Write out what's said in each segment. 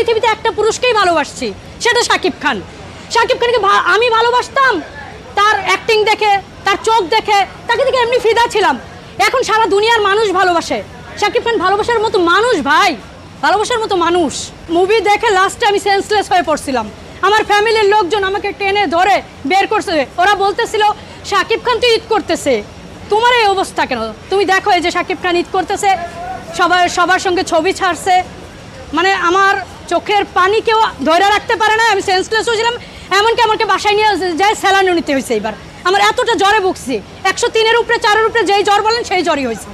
পৃথিবীতে একটা পুরুষকেই ভালোবাসছি, সেটা শাকিব খান। শাকিব খানকে আমি ভালোবাসতাম তার অ্যাক্টিং দেখে, তার চোখ দেখে, তাকে দেখে এমনি ফিদা ছিলাম। এখন সারা দুনিয়ার মানুষ ভালোবাসে শাকিব খান, ভালোবাসার মতো মানুষ ভাই, ভালোবাসার মতো মানুষ। মুভি দেখে লাস্টে আমি সেন্সলেস হয়ে পড়ছিলাম। আমার ফ্যামিলির লোকজন আমাকে টেনে ধরে বের করছে, ওরা বলতেছিল শাকিব খান তো ঈদ করতেছে, তোমার এই অবস্থা কেন? তুমি দেখো এই যে শাকিব খান ঈদ করতেছে, সবার সঙ্গে ছবি ছাড়ছে, মানে আমার চোখের পানি কেউ ধরে রাখতে পারে না, আমি সেন্সলেস হয়েছিলাম। এমনকি আমাকে বাসায় নিয়ে যায় স্যালাইন নিতে হয়েছে। এবার আমার এতটা জ্বরে ভুগছি, 103-এর উপরে 4-এর উপরে যেই জ্বর বলেন সেই জ্বরই হয়েছে,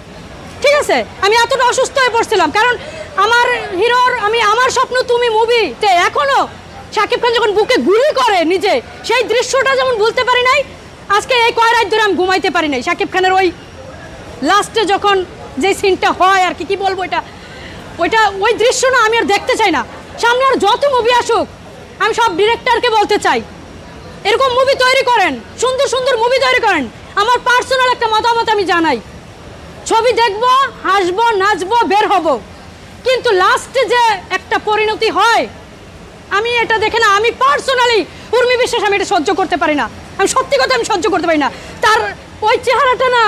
ঠিক আছে। আমি এতটা অসুস্থ হয়ে পড়ছিলাম, কারণ আমার হিরোর আমার স্বপ্ন তুমি মুভিতে এখনও শাকিব খান যখন বুকে গুলি করে নিজে, সেই দৃশ্যটা যেমন ভুলতে পারি নাই, আজকে এই কয় রাত ধরে আমি ঘুমাইতে পারি নাই। শাকিব খানের ওই লাস্টে যখন যে সিনটা হয় আর কি বলবো, ওই দৃশ্য না আমি আর দেখতে চাই না। সামনে আর যত মুভি আসুক আমি সব ডিরেক্টরকে বলতে চাই, এরকম মুভি তৈরি করেন, সুন্দর সুন্দর মুভি তৈরি করেন। আমার পার্সোনাল একটা মতামত আমি জানাই, ছবি দেখবো, হাসবো, নাচবো, বের হব, কিন্তু লাস্টে যে একটা পরিণতি হয় আমি এটা দেখে না, আমি পার্সোনালি উর্মি বিশ্বাস আমি এটা সহ্য করতে পারি না। আমি সত্যি কথা আমি সহ্য করতে পারি না। তার ওই চেহারাটা না,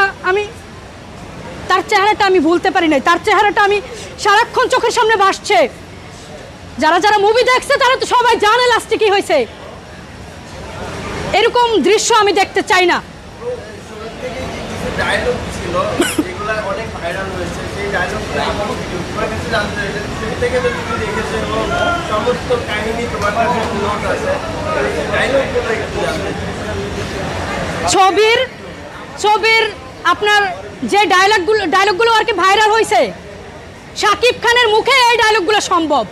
তার চেহারাটা আমি ভুলতে পারি নাই। তার চেহারাটা আমি সারাক্ষণ চোখের সামনে ভাসছে। যারা যারা মুভি দেখছে তারা তো সবাই জানে লাস্টে কি হয়েছে। এরকম দৃশ্য আমি দেখতে চাই না। ছবির আপনার যে ডায়লগগুলো আর কি ভাইরাল হয়েছে, শাকিব খানের মুখে এই ডায়লগগুলো সম্ভব,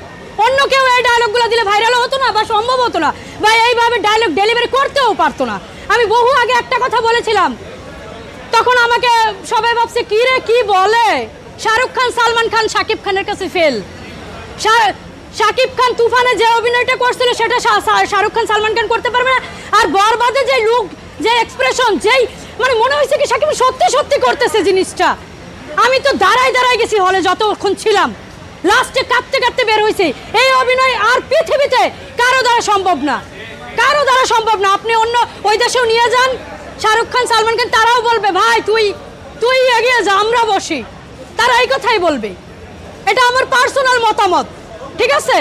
অন্য কেউ এই ডায়লগগুলো দিলে ভাইরালও হতো না বা সম্ভব হতো না, বা এইভাবে ডায়লগ ডেলিভারি করতেও পারতো না। আমি বহু আগে একটা কথা বলেছিলাম, তখন আমাকে সবাই ভাবছে কি রে কি বলে, শাহরুখ খান, সালমান খান শাকিব খানের কাছে ফেল। শাকিব খান তুফানে যে অভিনয়টা করছিল সেটা শাহরুখ খান, সালমান খান করতে পারবে না। আর বরবাদে যে লুক, যে এক্সপ্রেশন, যেই মানে মনে হয়েছে কি শাকিব সত্যি সত্যি করতেছে জিনিসটা। আমি তো দাঁড়ায় গেছি হলে যতক্ষণ ছিলাম, লাস্টে কাঁদতে কাঁদতে বের হয়েছে। এই অভিনয় আর পৃথিবীতে কারো দ্বারা সম্ভব না, কারো দ্বারা সম্ভব না। আপনি অন্য ওই দেশেও নিয়ে যান, শাহরুখ খান, সালমান খান, তারাও বলবে ভাই তুই এগিয়ে যা, আমরা বসি, তারা এই কথাই বলবে। এটা আমার পার্সোনাল মতামত, ঠিক আছে।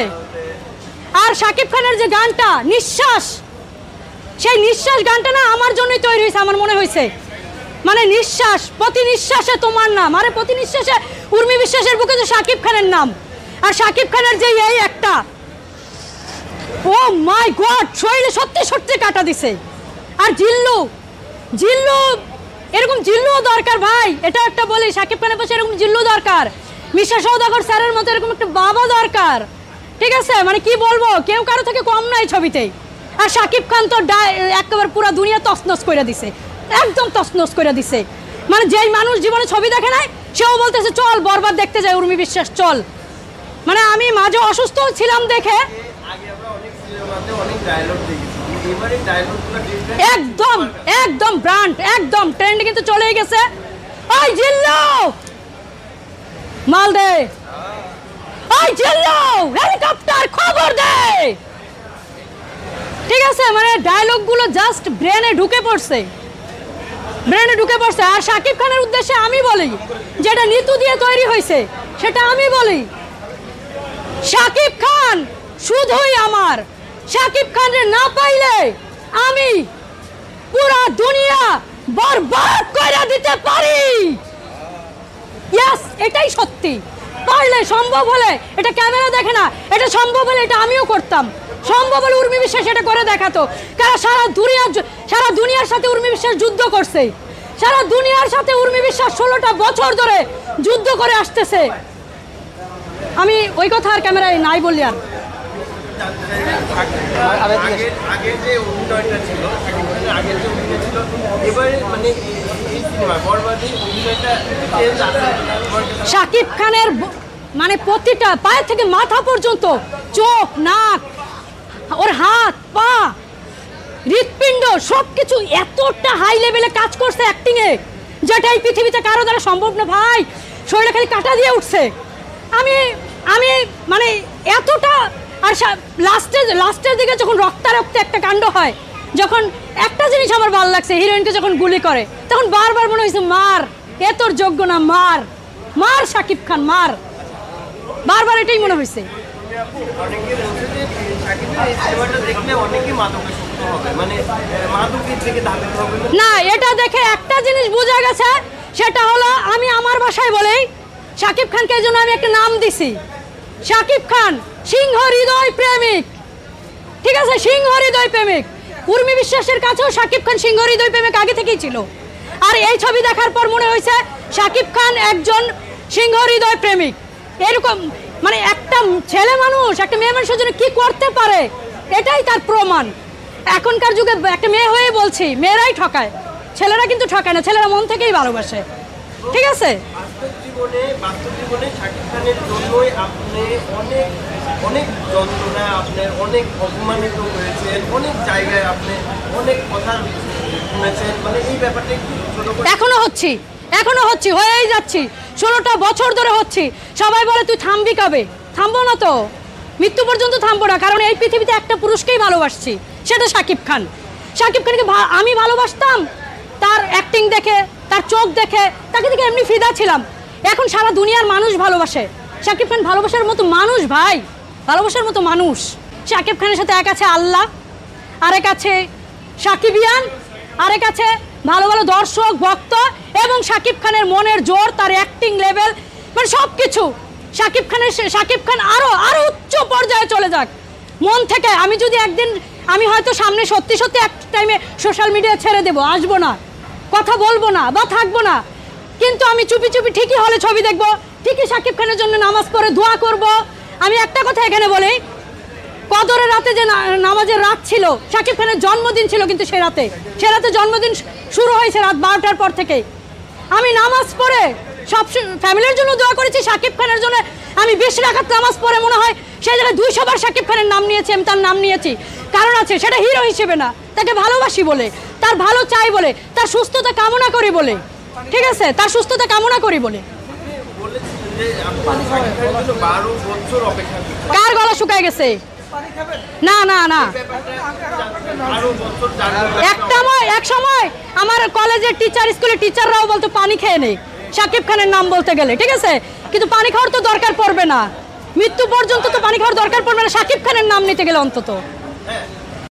আর শাকিব খানের যে গানটা নিঃশ্বাস, সেই নিঃশ্বাস গানটা না আমার জন্যই তৈরি হয়েছে, আমার মনে হয়েছে। মানে নিঃশ্বাস, প্রতি নিঃশ্বাসে তোমার নাম, আরে প্রতি নিঃশ্বাসে উর্মি বিশ্বাসের বুকে যে শাকিব খানের নাম। আর শাকিব খানের যে এই একটা, ও মাই গড, শরীরে সত্যি সত্যি কাটা দিছে। আর জিল্লু এরকম জিল্লুও দরকার ভাই, এটা একটা বলি, শাকিব খানের পাশে এরকম জিল্লু দরকার, মিশা সওদাগর স্যারের মতো এরকম একটা বাবা দরকার, ঠিক আছে। মানে কি বলবো, কেউ কারো থেকে কম নাই ছবিতে। আর শাকিব খান তো একেবারে পুরো দুনিয়া তছনছ করে দিছে, একদম তছনছ করে দিছে। মানে যেই মানুষ জীবনে ছবি দেখে নাই সেও বলতেছে চল বরবাদ দেখতে যাই, উর্মি বিশ্বাস চল। মানে আমি মাঝে অসুস্থ ছিলাম দেখে, একদম একদম ব্র্যান্ড, একদম ট্রেন্ড কিন্তু চলেই গেছে। ওই জিল্লু মাল দে, ওই জিল্লু হেলিকপ্টার খবর দে, ঠিক আছে। মানে ডায়লগগুলো জাস্ট ব্রেনে ঢুকে পড়ছে। আর শাকিব খানের উদ্দেশ্যে আমি বলি, যেটা নিতু দিয়ে তৈরি হয়েছে সেটা আমি বলি, শাকিব খান শুধুই আমার। শাকিব খানরে না পাইলে আমি পুরা দুনিয়া বরবাদ করে দিতে পারি। ইয়েস, এটাই সত্যি। পারলে, সম্ভব হলে, এটা ক্যামেরা দেখে না, এটা সম্ভব হলে এটা আমিও করতাম। সম্ভব হলে উর্মি বিশ্বাস এটা করে দেখাতো। কারণ সারা দুনিয়ার সাথে উর্মি বিশ্বাস যুদ্ধ করছে, সারা দুনিয়ার সাথে উর্মি বিশ্বাস 16টা বছর ধরে যুদ্ধ করে আসতেছে। আমি ওই কথা আর ক্যামেরায় নাই বললি। আর শাকিব খানের মানে প্রতিটা পায়ের থেকে মাথা পর্যন্ত, চোখ, নাক, ওর হাত, পা, হৃৎপিণ্ড সবকিছু এতটা হাই লেভেলে কাজ করছে অ্যাক্টিং এ, যেটা এই পৃথিবীতে কারো দ্বারা সম্ভব না ভাই। শরীরে খালি কাটা দিয়ে উঠছে। আমি মানে এতটা লাস্টের দিকে যখন রক্তারক্ত একটা কাণ্ড হয়, যখন একটা জিনিস আমার ভালো লাগছে, হিরোইনকে যখন গুলি করে তখন বারবার মনে হয়েছে মার, এ তোর যোগ্য না, মার মার শাকিব খান মার, বারবার এটাই মনে হয়েছে। না, এটা দেখে একটা জিনিস বোঝা গেছে, সেটা হলো আমি আমার ভাষায় বলেই শাকিব খানকে এই জন্য আমি একটা নাম দিছি, শাকিব খান সিংহ হৃদয় প্রেমিক। ঠিক আছে, সিংহ হৃদয় প্রেমিক। উর্মি বিশ্বাসের কাছেও শাকিব খান সিংহ হৃদয় প্রেমিক আগে থেকেই ছিল। আর এই ছবি দেখার পর মনে হয়েছে শাকিব খান একজন সিংহ হৃদয় প্রেমিক। এরকম মানে একটা ছেলে মানুষ একটা মেয়ে মানুষের জন্য কি করতে পারে, এটাই তার প্রমাণ। এখনকার যুগে একটা মেয়ে হয়ে বলছি, মেয়েরাই ঠকায়, ছেলেরা কিন্তু ঠকায় না, ছেলেরা মন থেকেই ভালোবাসে। ঠিক আছে, বাস্তব জীবনে শাকিব খানের জন্যই আপনি অনেক অনেক যন্ত্রণা, আপনার অনেক অপমানিত হয়েছেন, অনেক জায়গায় আপনি অনেক কথা শুনেছেন, মানে এই ব্যাপারটা একটু ছোট করে। এখনো হচ্ছি, হয়েই যাচ্ছি, 16টা বছর ধরে হচ্ছি। সবাই বলে তুই থামবি কবে? থামবো না তো, মৃত্যু পর্যন্ত থামবো না, কারণ এই পৃথিবীতে একটা পুরুষকেই ভালোবাসছি, সেটা শাকিব খান। শাকিব খানকে আমি ভালোবাসতাম তার অ্যাক্টিং দেখে, তার চোখ দেখে, তাকে দেখে এমনি ফিদা ছিলাম। এখন সারা দুনিয়ার মানুষ ভালোবাসে শাকিব খান, ভালোবাসার মতো মানুষ ভাই, ভালোবাসার মতো মানুষ। শাকিব খানের সাথে এক আছে আল্লাহ, আরেক আছে সাকিবিয়ান, আরেক আছে ভালো ভালো দর্শক ভক্ত, এবং শাকিব খানের মনের জোর, তার অ্যাক্টিং লেভেল, মানে সব কিছু। শাকিব খান আরো উচ্চ পর্যায়ে চলে যাক মন থেকে। আমি যদি একদিন, আমি হয়তো সামনে সত্যি এক টাইমে সোশ্যাল মিডিয়া ছেড়ে দেবো, আসবো না, কথা বলবো না বা থাকবো না, কিন্তু আমি চুপি চুপি ঠিকই হলে ছবি দেখবো, ঠিকই শাকিব খানের জন্য নামাজ পড়ে দোয়া করব। আমি একটা কথা এখানে বলি, কদরের রাতে যে নামাজের রাত ছিল, শাকিব খানের জন্মদিন ছিল, কিন্তু সে রাতে জন্মদিন শুরু হয়েছে রাত 12টার পর থেকে। আমি নামাজ পড়ে সব ফ্যামিলির জন্য দোয়া করেছি, শাকিব খানের জন্য আমি 20 রাকাত নামাজ পড়ে মনে হয় সেই জায়গায় 200 বার শাকিব খানের নাম নিয়েছি, আমি তার নাম নিয়েছি। কারণ আছে, সেটা হিরো হিসেবে না, তাকে ভালোবাসি বলে, তার ভালো চাই বলে, তার সুস্থতা কামনা করি বলে। ঠিক আছে, তার সুস্থতা কামনা করি বলে। কার গলা শুকায় গেছে? না না না, এক সময় আমার কলেজের টিচার, স্কুলের টিচাররাও বলতো পানি খেয়ে নেই শাকিব খানের নাম বলতে গেলে। ঠিক আছে, কিন্তু পানি খাওয়ার তো দরকার পড়বে না, মৃত্যু পর্যন্ত তো পানি খাওয়ার দরকার পড়বে না শাকিব খানের নাম নিতে গেলে অন্তত।